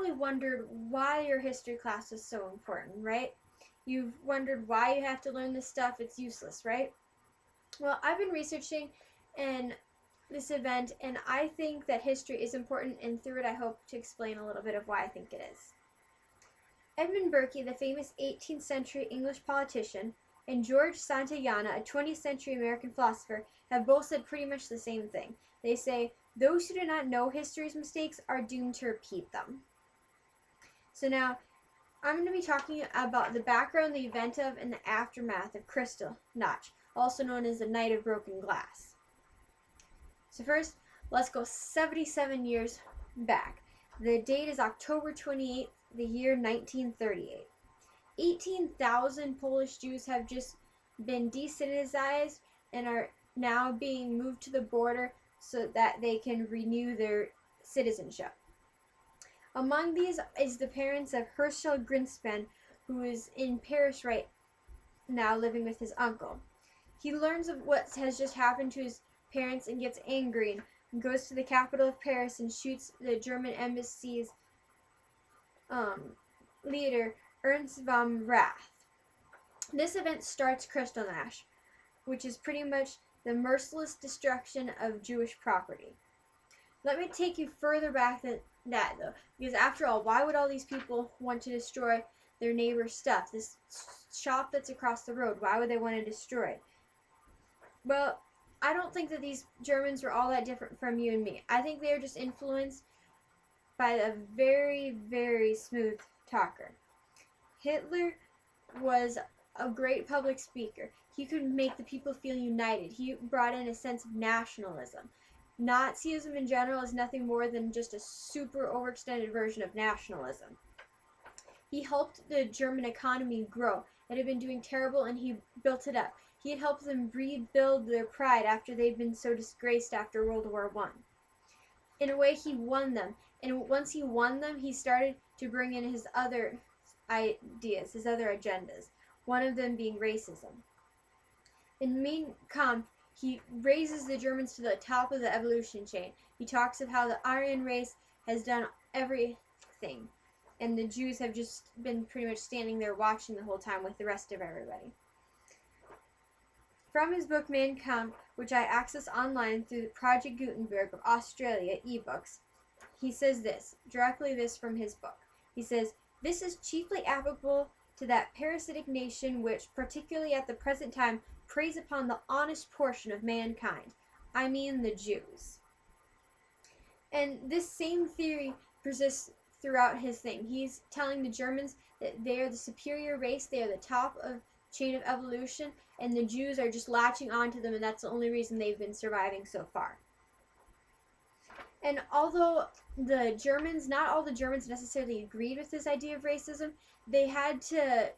probably wondered why your history class is so important, right? You've wondered why you have to learn this stuff. It's useless, right? Well, I've been researching and this event, and I think that history is important, and through it I hope to explain a little bit of why I think it is. Edmund Burke, the famous 18th century English politician, and George Santayana, a 20th century American philosopher, have both said pretty much the same thing. They say, those who do not know history's mistakes are doomed to repeat them. So now, I'm going to be talking about the background, the event of, and the aftermath of Kristallnacht, also known as the Night of Broken Glass. So first, let's go 77 years back. The date is October 28th, the year 1938. 18,000 Polish Jews have just been desensitized and are now being moved to the border so that they can renew their citizenship. Among these is the parents of Herschel Greenspan, who is in Paris right now living with his uncle. He learns of what has just happened to his parents and gets angry and goes to the capital of Paris and shoots the German embassy's leader, Ernst von Rath. This event starts Kristallnacht, which is pretty much the merciless destruction of Jewish property. Let me take you further back than that, though, because after all, why would all these people want to destroy their neighbor's stuff? This shop that's across the road, why would they want to destroy it? Well, I don't think that these Germans were all that different from you and me. I think they were just influenced by a very, very smooth talker. Hitler was a great public speaker. He could make the people feel united. He brought in a sense of nationalism. Nazism in general is nothing more than just a super overextended version of nationalism. He helped the German economy grow. It had been doing terrible, and he built it up. He had helped them rebuild their pride after they'd been so disgraced after World War I. In a way, he won them. And once he won them, he started to bring in his other ideas, his other agendas. One of them being racism. In Mein Kampf, he raises the Germans to the top of the evolution chain. He talks of how the Aryan race has done everything, and the Jews have just been pretty much standing there watching the whole time with the rest of everybody. From his book Mein Kampf, which I access online through the Project Gutenberg of Australia ebooks, he says directly from his book. He says, this is chiefly applicable to that parasitic nation which, particularly at the present time, preys upon the honest portion of mankind. I mean the Jews. And this same theory persists throughout his thing. He's telling the Germans that they are the superior race, they are the top of chain of evolution, and the Jews are just latching onto them, and that's the only reason they've been surviving so far. And although not all the Germans necessarily agreed with this idea of racism, they had to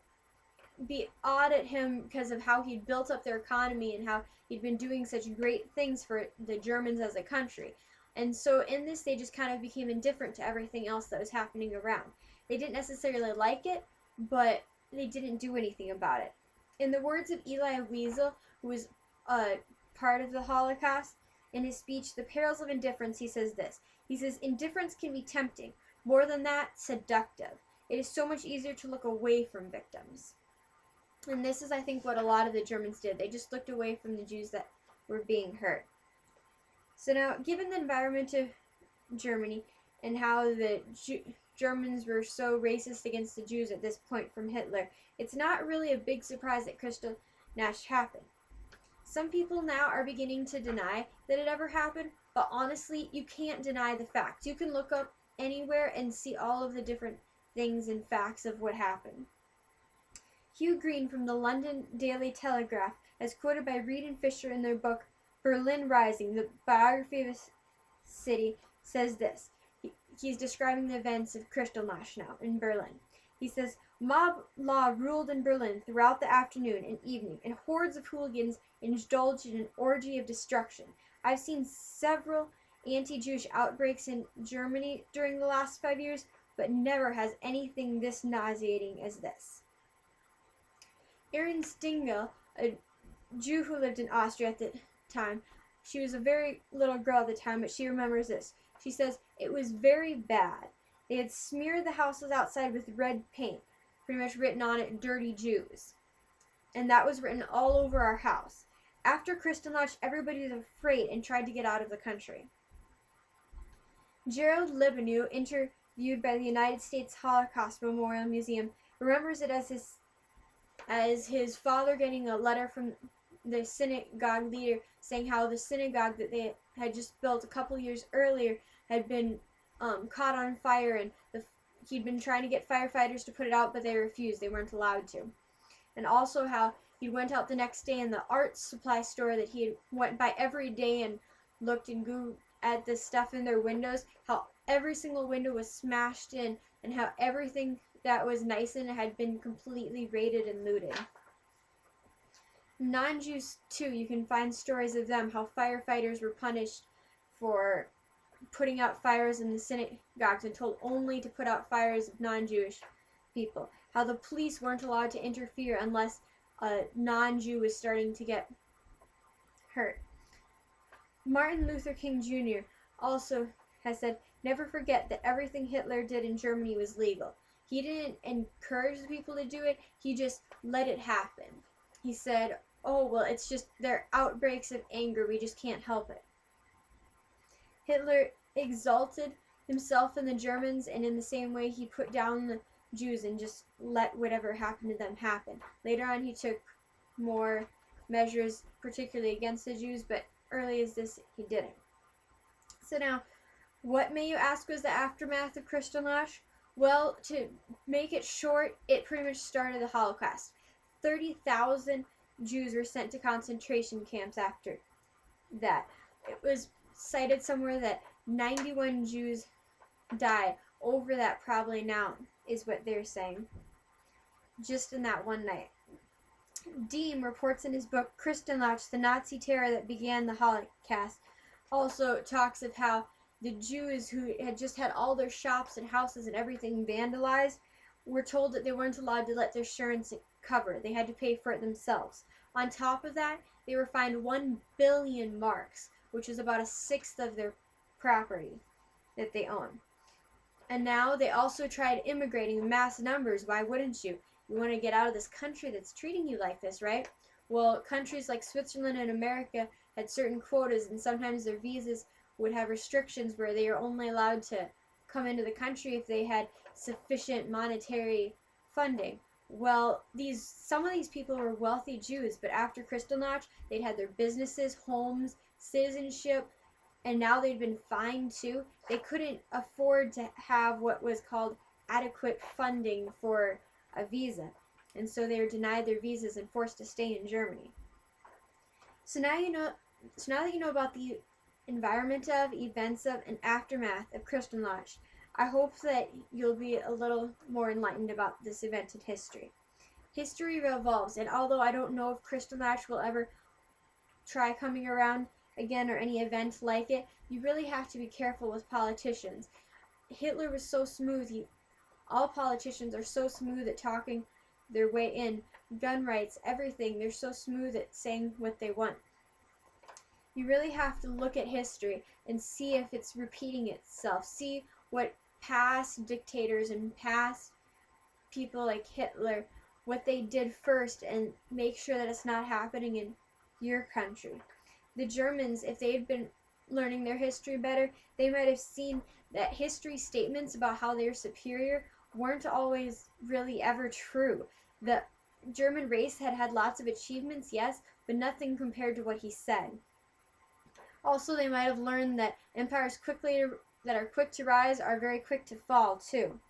be awed at him because of how he'd built up their economy and how he'd been doing such great things for the Germans as a country. And so in this, they just kind of became indifferent to everything else that was happening around. They didn't necessarily like it, but they didn't do anything about it. In the words of Elie Wiesel, who was part of the Holocaust, in his speech, The Perils of Indifference, he says this. He says, indifference can be tempting. More than that, seductive. It is so much easier to look away from victims. And this is, I think, what a lot of the Germans did. They just looked away from the Jews that were being hurt. So now, given the environment of Germany and how the Germans were so racist against the Jews at this point from Hitler, it's not really a big surprise that Kristallnacht happened. Some people now are beginning to deny that it ever happened, but honestly, you can't deny the facts. You can look up anywhere and see all of the different things and facts of what happened. Hugh Green from the London Daily Telegraph, as quoted by Reed and Fisher in their book Berlin Rising, the biography of a city, says this. He's describing the events of Kristallnacht now in Berlin. He says, mob law ruled in Berlin throughout the afternoon and evening, and hordes of hooligans indulged in an orgy of destruction. I've seen several anti-Jewish outbreaks in Germany during the last 5 years, but never has anything this nauseating as this. Erin Stengel, a Jew who lived in Austria at the time, she was a very little girl at the time, but she remembers this. She says, it was very bad. They had smeared the houses outside with red paint, pretty much written on it, "Dirty Jews." And that was written all over our house. After Kristallnacht, everybody was afraid and tried to get out of the country. Gerald Libanu, interviewed by the United States Holocaust Memorial Museum, remembers it as his father getting a letter from the synagogue leader saying how the synagogue that they had just built a couple years earlier had been caught on fire, and he'd been trying to get firefighters to put it out, but they refused. They weren't allowed to. And also how he went out the next day in the art supply store that he went by every day and looked and googled at the stuff in their windows, how every single window was smashed in, and how everything that was nice in it had been completely raided and looted. Non-Jews too, you can find stories of them, how firefighters were punished for putting out fires in the synagogues and told only to put out fires of non-Jewish people. How the police weren't allowed to interfere unless a non-Jew was starting to get hurt. Martin Luther King Jr. also has said, "Never forget that everything Hitler did in Germany was legal. He didn't encourage the people to do it, he just let it happen." He said, "Oh, well, it's just their outbreaks of anger, we just can't help it." Hitler exalted himself and the Germans, and in the same way he put down the Jews and just let whatever happened to them happen. Later on he took more measures, particularly against the Jews, but early as this he didn't. So now, what, may you ask, was the aftermath of Kristallnacht? Well, to make it short, it pretty much started the Holocaust. 30,000 Jews were sent to concentration camps after that. It was cited somewhere that 91 Jews died over that, probably now, is what they're saying, just in that one night. Diem reports in his book Kristallnacht, the Nazi terror that began the Holocaust, also talks of how the Jews who had just had all their shops and houses and everything vandalized were told that they weren't allowed to let their insurance cover it. They had to pay for it themselves. On top of that, they were fined 1 billion marks, which is about a sixth of their property that they own. And now they also tried immigrating in mass numbers. Why wouldn't you? You want to get out of this country that's treating you like this, right? Well, countries like Switzerland and America had certain quotas, and sometimes their visas would have restrictions where they are only allowed to come into the country if they had sufficient monetary funding. Well, some of these people were wealthy Jews, but after Kristallnacht, they'd had their businesses, homes, citizenship, and now they'd been fined too. They couldn't afford to have what was called adequate funding for a visa, and so they were denied their visas and forced to stay in Germany. So now that you know about the environment of, events of, and aftermath of Kristallnacht, I hope that you'll be a little more enlightened about this event in history. History revolves, and although I don't know if Kristallnacht will ever try coming around again or any event like it, you really have to be careful with politicians. Hitler was so smooth. All politicians are so smooth at talking their way in. Gun rights, everything, they're so smooth at saying what they want. You really have to look at history and see if it's repeating itself. See what past dictators and past people like Hitler, what they did first, and make sure that it's not happening in your country. The Germans, if they had been learning their history better, they might have seen that history statements about how they're superior weren't always really ever true. The German race had had lots of achievements, yes, but nothing compared to what he said. Also, they might have learned that empires that are quick to rise are very quick to fall too.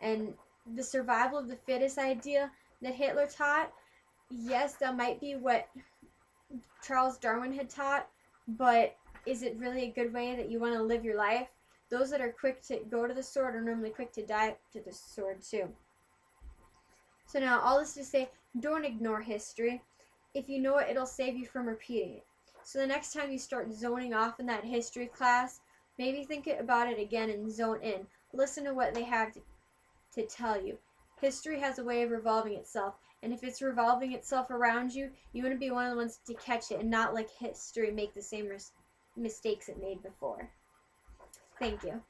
And the survival of the fittest idea that Hitler taught, yes, that might be what Charles Darwin had taught, but is it really a good way that you want to live your life? Those that are quick to go to the sword are normally quick to die to the sword too. So now, all this to say, don't ignore history. If you know it, it'll save you from repeating it. So the next time you start zoning off in that history class, maybe think about it again and zone in. Listen to what they have to tell you. History has a way of revolving itself, and if it's revolving itself around you, you want to be one of the ones to catch it and not like history make the same mistakes it made before. Thank you.